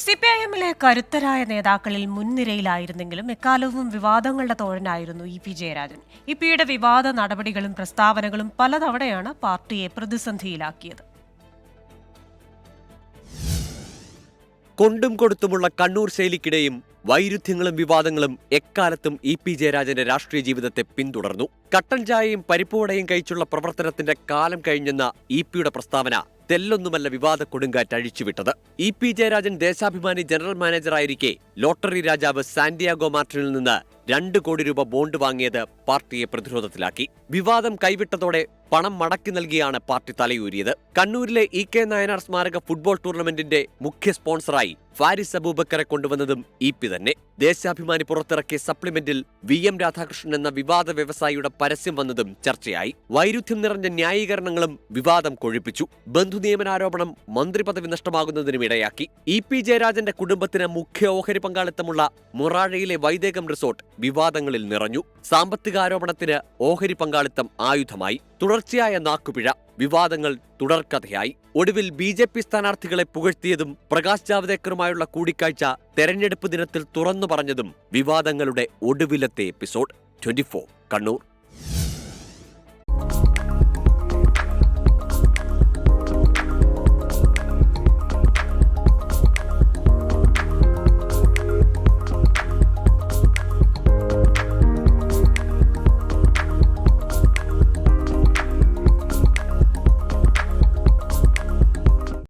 സിപിഐഎമ്മിലെ കരുത്തരായ നേതാക്കളിൽ മുൻനിരയിലായിരുന്നെങ്കിലും എക്കാലവും വിവാദങ്ങളുടെ തോഴനായിരുന്നു ഇ.പി. ജയരാജൻ. ഇ.പിയുടെ വിവാദ നടപടികളും പ്രസ്താവനകളും പലതവണയാണ് പാർട്ടിയെ പ്രതിസന്ധിയിലാക്കിയത്. കൊണ്ടും കൊടുത്തുമുള്ള കണ്ണൂർ ശൈലിക്കിടെയും വൈരുദ്ധ്യങ്ങളും വിവാദങ്ങളും എക്കാലത്തും ഇ.പി. ജയരാജന്റെ രാഷ്ട്രീയ ജീവിതത്തെ പിന്തുടർന്നു. കട്ടൻ ചായയും പരിപ്പുവടയും കഴിച്ചുള്ള പ്രവർത്തനത്തിന്റെ കാലം കഴിഞ്ഞെന്ന ഇ.പിയുടെ പ്രസ്താവന തെല്ലൊന്നുമല്ല വിവാദ കൊടുങ്കാറ്റ് അഴിച്ചുവിട്ടത്. ഇ.പി. ജയരാജൻ ദേശാഭിമാനി ജനറൽ മാനേജറായിരിക്കെ ലോട്ടറി രാജാവ് സാന്റിയാഗോ മാർട്ടിനിൽ നിന്ന് 2 കോടി രൂപ ബോണ്ട് വാങ്ങിയത് പാർട്ടിയെ പ്രതിരോധത്തിലാക്കി. വിവാദം കൈവിട്ടതോടെ പണം മടക്കി നൽകിയാണ് പാർട്ടി തലയൂരിയത്. കണ്ണൂരിലെ ഇ.കെ. നായനാർ സ്മാരക ഫുട്ബോൾ ടൂർണമെന്റിന്റെ മുഖ്യ സ്പോൺസറായി ഫാരിസ് അബൂബക്കറെ കൊണ്ടുവന്നതും ഇ.പി തന്നെ. ദേശാഭിമാനി പുറത്തിറക്കിയ സപ്ലിമെന്റിൽ വി.എം. രാധാകൃഷ്ണൻ എന്ന വിവാദ വ്യവസായിയുടെ പരസ്യം വന്നതും ചർച്ചയായി. വൈരുദ്ധ്യം നിറഞ്ഞ ന്യായീകരണങ്ങളും വിവാദം കൊഴുപ്പിച്ചു. ബന്ധുനിയമനാരോപണം മന്ത്രിപദവി നഷ്ടമാകുന്നതിനും ഇടയാക്കി. ഇ.പി. ജയരാജന്റെ കുടുംബത്തിന് മുഖ്യ ഓഹരി പങ്കാളിത്തമുള്ള മൊറാഴയിലെ വൈദേകം റിസോർട്ട് വിവാദങ്ങളിൽ നിറഞ്ഞു. സാമ്പത്തികാരോപണത്തിന് ഓഹരി പങ്കാളിത്തം ആയുധമായി. തുടർച്ചയായ നാക്കുപിഴ, വിവാദങ്ങൾ തുടർക്കഥയായി. ഒടുവിൽ ബി.ജെ.പി. സ്ഥാനാർത്ഥികളെ പുകഴ്ത്തിയതും പ്രകാശ് ജാവ്ദേക്കറുമായുള്ള കൂടിക്കാഴ്ച തെരഞ്ഞെടുപ്പ് ദിനത്തിൽ തുറന്നു പറഞ്ഞതും വിവാദങ്ങളുടെ ഒടുവിലത്തെ എപ്പിസോഡ്. 24 കണ്ണൂർ.